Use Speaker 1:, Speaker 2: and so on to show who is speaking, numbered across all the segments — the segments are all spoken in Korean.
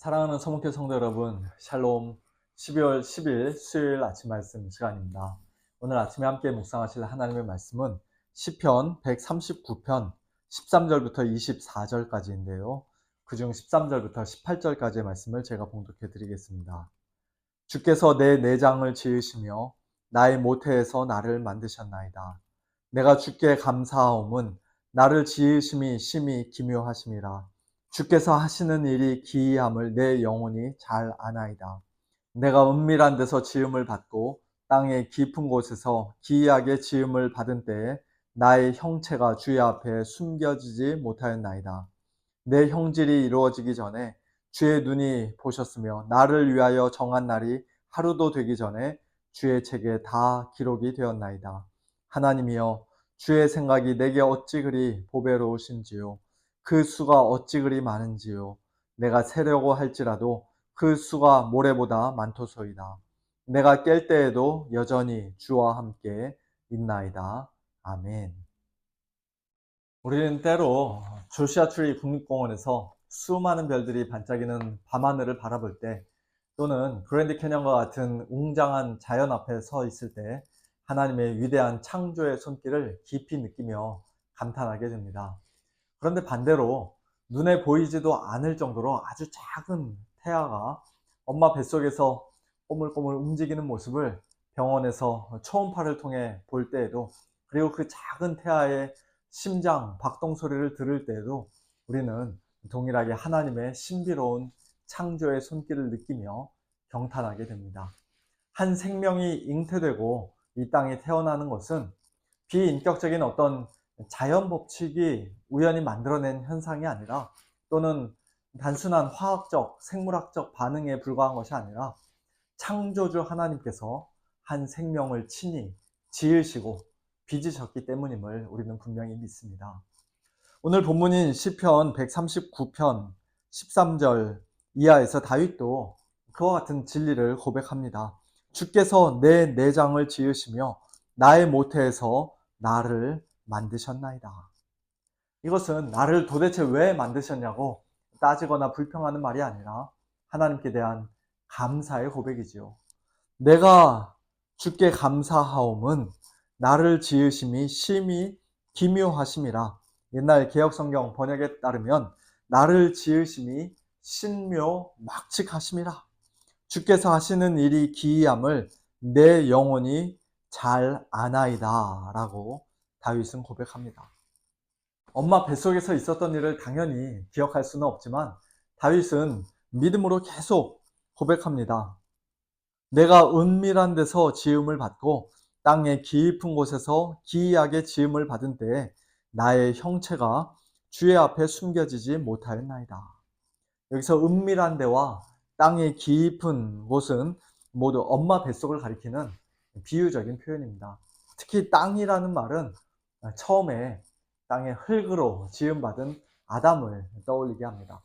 Speaker 1: 사랑하는 서문교 성도 여러분, 샬롬. 12월 10일 수요일 아침 말씀 시간입니다. 오늘 아침에 함께 묵상하실 하나님의 말씀은 시편 139편 13절부터 24절까지인데요. 그중 13절부터 18절까지의 말씀을 제가 봉독해 드리겠습니다. 주께서 내 내장을 지으시며 나의 모태에서 나를 만드셨나이다. 내가 주께 감사하옴은 나를 지으심이 심히 기묘하심이라. 주께서 하시는 일이 기이함을 내 영혼이 잘 아나이다. 내가 은밀한 데서 지음을 받고 땅의 깊은 곳에서 기이하게 지음을 받은 때에 나의 형체가 주의 앞에 숨겨지지 못하였나이다. 내 형질이 이루어지기 전에 주의 눈이 보셨으며 나를 위하여 정한 날이 하루도 되기 전에 주의 책에 다 기록이 되었나이다. 하나님이여, 주의 생각이 내게 어찌 그리 보배로우신지요. 그 수가 어찌 그리 많은지요. 내가 세려고 할지라도 그 수가 모래보다 많도소이다. 내가 깰 때에도 여전히 주와 함께 있나이다. 아멘. 우리는 때로 조시아 트리 국립공원에서 수많은 별들이 반짝이는 밤하늘을 바라볼 때, 또는 그랜드 캐년과 같은 웅장한 자연 앞에 서 있을 때 하나님의 위대한 창조의 손길을 깊이 느끼며 감탄하게 됩니다. 그런데 반대로 눈에 보이지도 않을 정도로 아주 작은 태아가 엄마 뱃속에서 꼬물꼬물 움직이는 모습을 병원에서 초음파를 통해 볼 때에도, 그리고 그 작은 태아의 심장 박동 소리를 들을 때에도 우리는 동일하게 하나님의 신비로운 창조의 손길을 느끼며 경탄하게 됩니다. 한 생명이 잉태되고 이 땅에 태어나는 것은 비인격적인 어떤 자연 법칙이 우연히 만들어낸 현상이 아니라, 또는 단순한 화학적, 생물학적 반응에 불과한 것이 아니라 창조주 하나님께서 한 생명을 친히 지으시고 빚으셨기 때문임을 우리는 분명히 믿습니다. 오늘 본문인 시편 139편 13절 이하에서 다윗도 그와 같은 진리를 고백합니다. 주께서 내 내장을 지으시며 나의 모태에서 나를 만드셨나이다. 이것은 나를 도대체 왜 만드셨냐고 따지거나 불평하는 말이 아니라 하나님께 대한 감사의 고백이지요. 내가 주께 감사하옴은 나를 지으심이 심히 기묘하심이라. 옛날 개역성경 번역에 따르면 나를 지으심이 신묘 막측하심이라. 주께서 하시는 일이 기이함을 내 영혼이 잘 아나이다 라고 다윗은 고백합니다. 엄마 뱃속에서 있었던 일을 당연히 기억할 수는 없지만 다윗은 믿음으로 계속 고백합니다. 내가 은밀한 데서 지음을 받고 땅의 깊은 곳에서 기이하게 지음을 받은 때에 나의 형체가 주의 앞에 숨겨지지 못하였나이다. 여기서 은밀한 데와 땅의 깊은 곳은 모두 엄마 뱃속을 가리키는 비유적인 표현입니다. 특히 땅이라는 말은 처음에 땅의 흙으로 지음받은 아담을 떠올리게 합니다.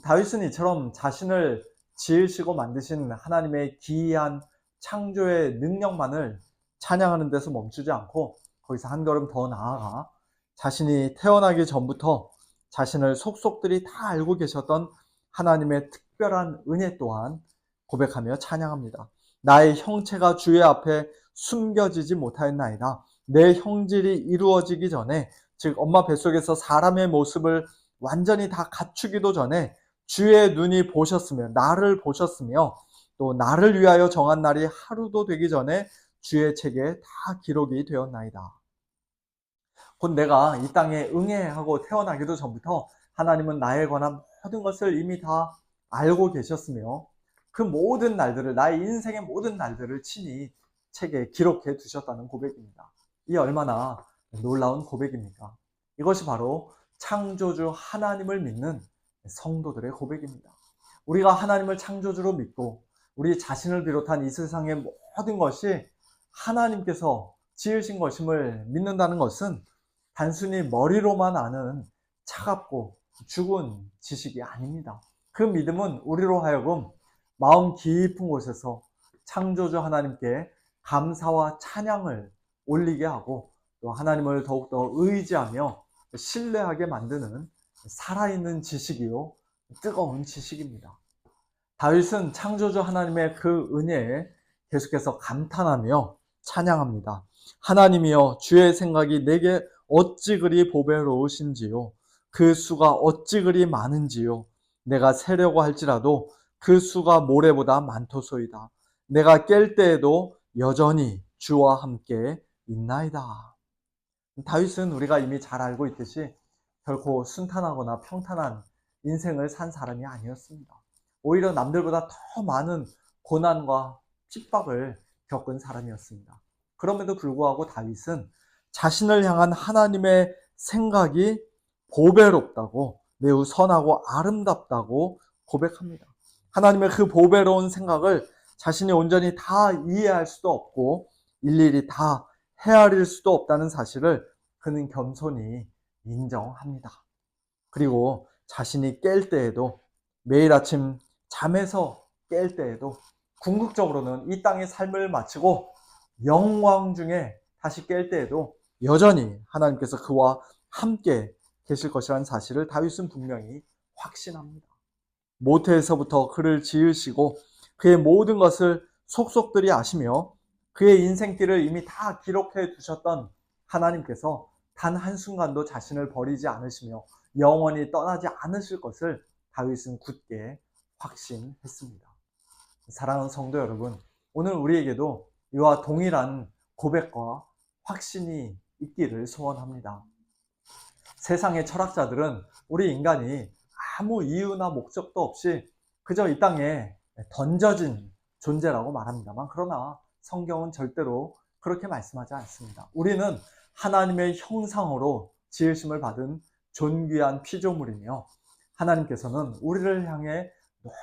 Speaker 1: 다윗은 이처럼 자신을 지으시고 만드신 하나님의 기이한 창조의 능력만을 찬양하는 데서 멈추지 않고 거기서 한 걸음 더 나아가 자신이 태어나기 전부터 자신을 속속들이 다 알고 계셨던 하나님의 특별한 은혜 또한 고백하며 찬양합니다. 나의 형체가 주의 앞에 숨겨지지 못하였나이다. 내 형질이 이루어지기 전에, 즉 엄마 뱃속에서 사람의 모습을 완전히 다 갖추기도 전에 주의 눈이 보셨으며 나를 보셨으며 또 나를 위하여 정한 날이 하루도 되기 전에 주의 책에 다 기록이 되었나이다. 곧 내가 이 땅에 응애하고 태어나기도 전부터 하나님은 나에 관한 모든 것을 이미 다 알고 계셨으며 그 모든 날들을, 나의 인생의 모든 날들을 친히 책에 기록해 두셨다는 고백입니다. 이 얼마나 놀라운 고백입니까? 이것이 바로 창조주 하나님을 믿는 성도들의 고백입니다. 우리가 하나님을 창조주로 믿고 우리 자신을 비롯한 이 세상의 모든 것이 하나님께서 지으신 것임을 믿는다는 것은 단순히 머리로만 아는 차갑고 죽은 지식이 아닙니다. 그 믿음은 우리로 하여금 마음 깊은 곳에서 창조주 하나님께 감사와 찬양을 올리게 하고 또 하나님을 더욱더 의지하며 신뢰하게 만드는 살아있는 지식이요 뜨거운 지식입니다. 다윗은 창조주 하나님의 그 은혜에 계속해서 감탄하며 찬양합니다. 하나님이여, 주의 생각이 내게 어찌 그리 보배로우신지요. 그 수가 어찌 그리 많은지요. 내가 세려고 할지라도 그 수가 모래보다 많도소이다. 내가 깰 때에도 여전히 주와 함께 있나이다. 다윗은 우리가 이미 잘 알고 있듯이 결코 순탄하거나 평탄한 인생을 산 사람이 아니었습니다. 오히려 남들보다 더 많은 고난과 핍박을 겪은 사람이었습니다. 그럼에도 불구하고 다윗은 자신을 향한 하나님의 생각이 보배롭다고, 매우 선하고 아름답다고 고백합니다. 하나님의 그 보배로운 생각을 자신이 온전히 다 이해할 수도 없고 일일이 다 헤아릴 수도 없다는 사실을 그는 겸손히 인정합니다. 그리고 자신이 깰 때에도, 매일 아침 잠에서 깰 때에도, 궁극적으로는 이 땅의 삶을 마치고 영광 중에 다시 깰 때에도 여전히 하나님께서 그와 함께 계실 것이라는 사실을 다윗은 분명히 확신합니다. 모태에서부터 그를 지으시고 그의 모든 것을 속속들이 아시며 그의 인생길을 이미 다 기록해 두셨던 하나님께서 단 한순간도 자신을 버리지 않으시며 영원히 떠나지 않으실 것을 다윗은 굳게 확신했습니다. 사랑하는 성도 여러분, 오늘 우리에게도 이와 동일한 고백과 확신이 있기를 소원합니다. 세상의 철학자들은 우리 인간이 아무 이유나 목적도 없이 그저 이 땅에 던져진 존재라고 말합니다만, 그러나 성경은 절대로 그렇게 말씀하지 않습니다. 우리는 하나님의 형상으로 지으심을 받은 존귀한 피조물이며 하나님께서는 우리를 향해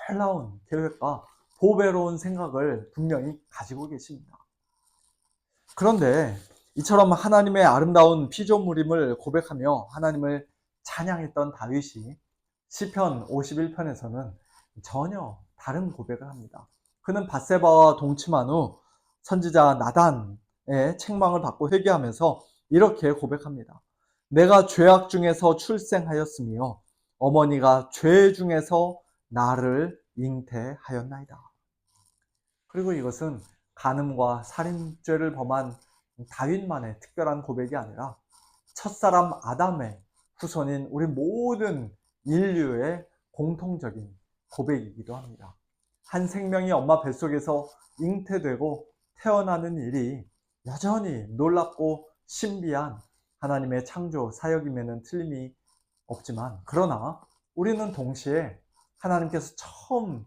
Speaker 1: 놀라운 계획과 보배로운 생각을 분명히 가지고 계십니다. 그런데 이처럼 하나님의 아름다운 피조물임을 고백하며 하나님을 찬양했던 다윗이 시편 51편에서는 전혀 다른 고백을 합니다. 그는 밧세바와 동침한 후 선지자 나단의 책망을 받고 회개하면서 이렇게 고백합니다. 내가 죄악 중에서 출생하였으며 어머니가 죄 중에서 나를 잉태하였나이다. 그리고 이것은 간음과 살인죄를 범한 다윗만의 특별한 고백이 아니라 첫사람 아담의 후손인 우리 모든 인류의 공통적인 고백이기도 합니다. 한 생명이 엄마 뱃속에서 잉태되고 태어나는 일이 여전히 놀랍고 신비한 하나님의 창조 사역임에는 틀림이 없지만, 그러나 우리는 동시에 하나님께서 처음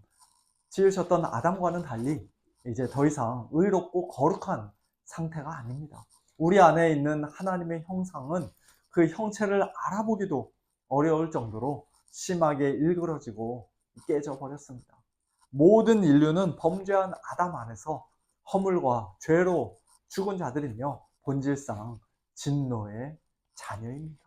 Speaker 1: 지으셨던 아담과는 달리 이제 더 이상 의롭고 거룩한 상태가 아닙니다. 우리 안에 있는 하나님의 형상은 그 형체를 알아보기도 어려울 정도로 심하게 일그러지고 깨져버렸습니다. 모든 인류는 범죄한 아담 안에서 허물과 죄로 죽은 자들이며 본질상 진노의 자녀입니다.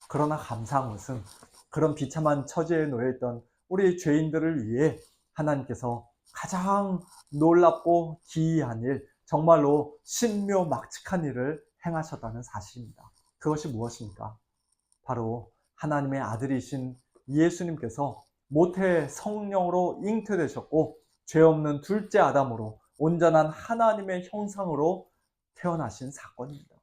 Speaker 1: 그러나 감사한 것은 그런 비참한 처지에 놓여있던 우리 죄인들을 위해 하나님께서 가장 놀랍고 기이한 일, 정말로 신묘막측한 일을 행하셨다는 사실입니다. 그것이 무엇입니까? 바로 하나님의 아들이신 예수님께서 모태 성령으로 잉태되셨고 죄 없는 둘째 아담으로 온전한 하나님의 형상으로 태어나신 사건입니다.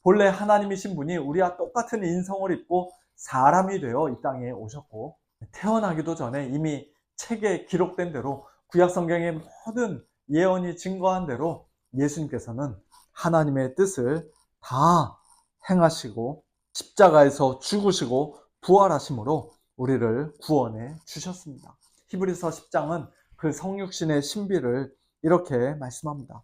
Speaker 1: 본래 하나님이신 분이 우리와 똑같은 인성을 입고 사람이 되어 이 땅에 오셨고, 태어나기도 전에 이미 책에 기록된 대로 구약 성경의 모든 예언이 증거한 대로 예수님께서는 하나님의 뜻을 다 행하시고 십자가에서 죽으시고 부활하심으로 우리를 구원해 주셨습니다. 히브리서 10장은 그 성육신의 신비를 이렇게 말씀합니다.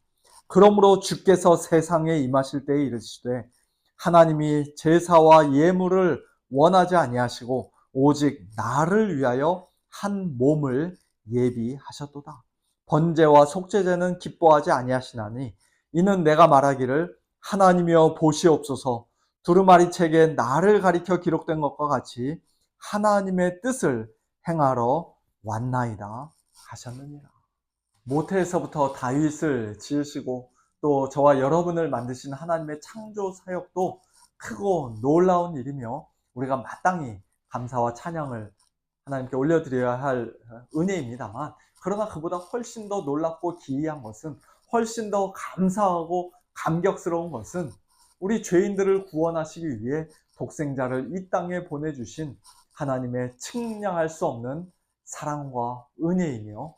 Speaker 1: 그러므로 주께서 세상에 임하실 때에 이르시되 하나님이 제사와 예물을 원하지 아니하시고 오직 나를 위하여 한 몸을 예비하셨도다. 번제와 속죄제는 기뻐하지 아니하시나니 이는 내가 말하기를 하나님이여 보시옵소서, 두루마리 책에 나를 가리켜 기록된 것과 같이 하나님의 뜻을 행하러 왔나이다 하셨느니라. 모태에서부터 다윗을 지으시고 또 저와 여러분을 만드신 하나님의 창조 사역도 크고 놀라운 일이며 우리가 마땅히 감사와 찬양을 하나님께 올려드려야 할 은혜입니다만, 그러나 그보다 훨씬 더 놀랍고 기이한 것은, 훨씬 더 감사하고 감격스러운 것은 우리 죄인들을 구원하시기 위해 독생자를 이 땅에 보내주신 하나님의 측량할 수 없는 사랑과 은혜이며,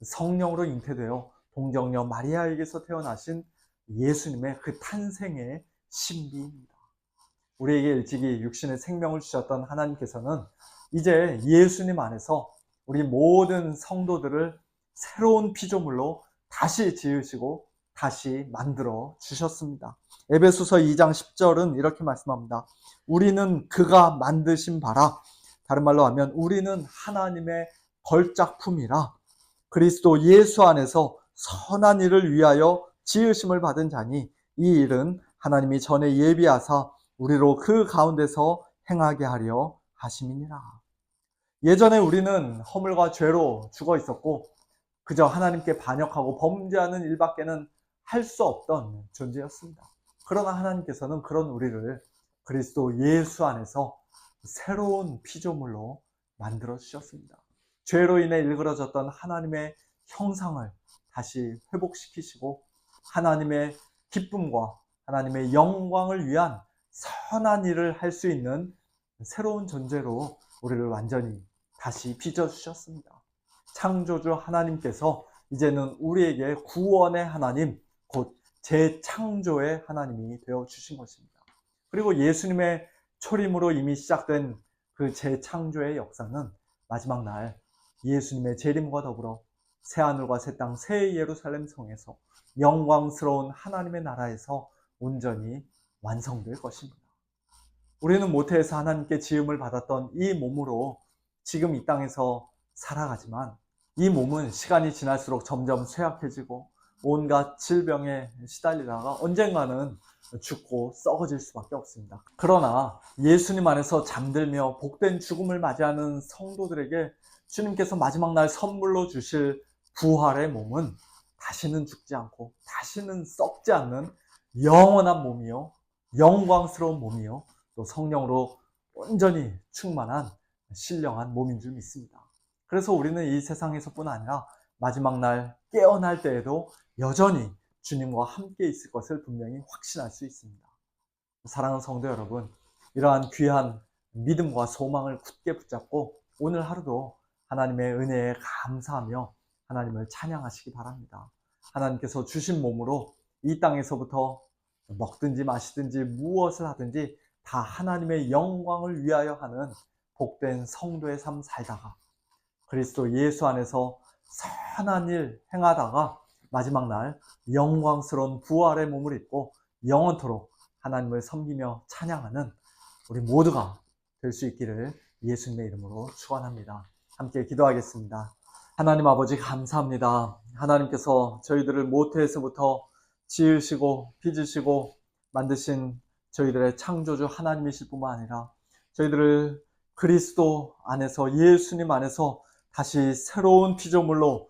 Speaker 1: 성령으로 잉태되어 동정녀 마리아에게서 태어나신 예수님의 그 탄생의 신비입니다. 우리에게 일찍이 육신의 생명을 주셨던 하나님께서는 이제 예수님 안에서 우리 모든 성도들을 새로운 피조물로 다시 지으시고 다시 만들어 주셨습니다. 에베소서 2장 10절은 이렇게 말씀합니다. 우리는 그가 만드신 바라, 다른 말로 하면 우리는 하나님의 걸작품이라, 그리스도 예수 안에서 선한 일을 위하여 지으심을 받은 자니, 이 일은 하나님이 전에 예비하사 우리로 그 가운데서 행하게 하려 하심이니라. 예전에 우리는 허물과 죄로 죽어 있었고 그저 하나님께 반역하고 범죄하는 일밖에는 할 수 없던 존재였습니다. 그러나 하나님께서는 그런 우리를 그리스도 예수 안에서 새로운 피조물로 만들어 주셨습니다. 죄로 인해 일그러졌던 하나님의 형상을 다시 회복시키시고 하나님의 기쁨과 하나님의 영광을 위한 선한 일을 할 수 있는 새로운 존재로 우리를 완전히 다시 빚어주셨습니다. 창조주 하나님께서 이제는 우리에게 구원의 하나님, 곧 재창조의 하나님이 되어주신 것입니다. 그리고 예수님의 초림으로 이미 시작된 그 재창조의 역사는 마지막 날 예수님의 재림과 더불어 새하늘과 새 땅, 새 예루살렘 성에서 영광스러운 하나님의 나라에서 온전히 완성될 것입니다. 우리는 모태에서 하나님께 지음을 받았던 이 몸으로 지금 이 땅에서 살아가지만, 이 몸은 시간이 지날수록 점점 쇠약해지고 온갖 질병에 시달리다가 언젠가는 죽고 썩어질 수밖에 없습니다. 그러나 예수님 안에서 잠들며 복된 죽음을 맞이하는 성도들에게 주님께서 마지막 날 선물로 주실 부활의 몸은 다시는 죽지 않고 다시는 썩지 않는 영원한 몸이요, 영광스러운 몸이요, 또 성령으로 온전히 충만한 신령한 몸인 줄 믿습니다. 그래서 우리는 이 세상에서뿐 아니라 마지막 날 깨어날 때에도 여전히 주님과 함께 있을 것을 분명히 확신할 수 있습니다. 사랑하는 성도 여러분, 이러한 귀한 믿음과 소망을 굳게 붙잡고 오늘 하루도 하나님의 은혜에 감사하며 하나님을 찬양하시기 바랍니다. 하나님께서 주신 몸으로 이 땅에서부터 먹든지 마시든지 무엇을 하든지 다 하나님의 영광을 위하여 하는 복된 성도의 삶 살다가 그리스도 예수 안에서 선한 일 행하다가 마지막 날 영광스러운 부활의 몸을 입고 영원토록 하나님을 섬기며 찬양하는 우리 모두가 될 수 있기를 예수님의 이름으로 축원합니다. 함께 기도하겠습니다. 하나님 아버지 감사합니다. 하나님께서 저희들을 모태에서부터 지으시고 빚으시고 만드신 저희들의 창조주 하나님이실 뿐만 아니라 저희들을 그리스도 안에서, 예수님 안에서 다시 새로운 피조물로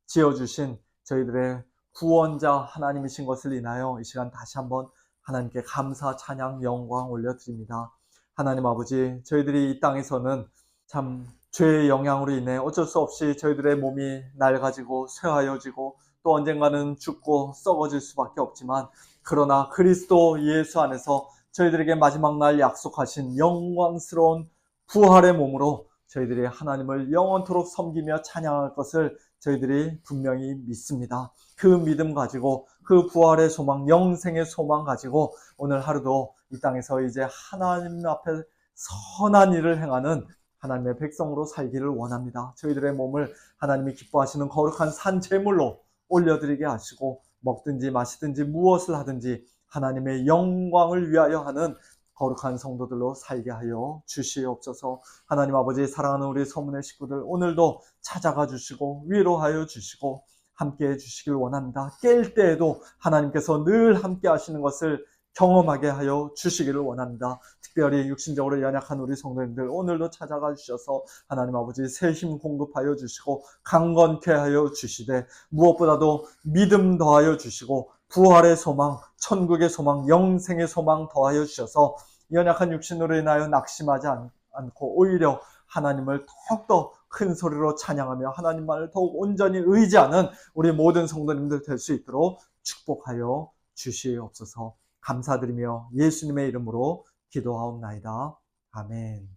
Speaker 1: 지어주신 저희들의 구원자 하나님이신 것을 인하여 이 시간 다시 한번 하나님께 감사, 찬양, 영광 올려드립니다. 하나님 아버지, 저희들이 이 땅에서는 참 죄의 영향으로 인해 어쩔 수 없이 저희들의 몸이 낡아지고 쇠하여지고 또 언젠가는 죽고 썩어질 수밖에 없지만, 그러나 그리스도 예수 안에서 저희들에게 마지막 날 약속하신 영광스러운 부활의 몸으로 저희들이 하나님을 영원토록 섬기며 찬양할 것을 저희들이 분명히 믿습니다. 그 믿음 가지고, 그 부활의 소망, 영생의 소망 가지고 오늘 하루도 이 땅에서 이제 하나님 앞에 선한 일을 행하는 하나님의 백성으로 살기를 원합니다. 저희들의 몸을 하나님이 기뻐하시는 거룩한 산 제물로 올려드리게 하시고, 먹든지 마시든지 무엇을 하든지 하나님의 영광을 위하여 하는 거룩한 성도들로 살게 하여 주시옵소서. 하나님 아버지, 사랑하는 우리 소문의 식구들 오늘도 찾아가 주시고 위로하여 주시고 함께해 주시길 원합니다. 깰 때에도 하나님께서 늘 함께 하시는 것을 경험하게 하여 주시기를 원합니다. 특별히 육신적으로 연약한 우리 성도님들 오늘도 찾아가 주셔서 하나님 아버지 새 힘 공급하여 주시고 강건케 하여 주시되, 무엇보다도 믿음 더하여 주시고 부활의 소망, 천국의 소망, 영생의 소망 더하여 주셔서 연약한 육신으로 인하여 낙심하지 않고 오히려 하나님을 더욱더 큰 소리로 찬양하며 하나님만을 더욱 온전히 의지하는 우리 모든 성도님들 될 수 있도록 축복하여 주시옵소서. 감사드리며 예수님의 이름으로 기도하옵나이다. 아멘.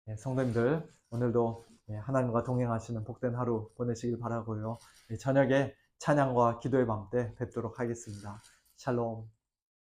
Speaker 1: 네, 성도님들 오늘도 하나님과 동행하시는 복된 하루 보내시길 바라고요. 저녁에 찬양과 기도의 밤 때 뵙도록 하겠습니다. 샬롬.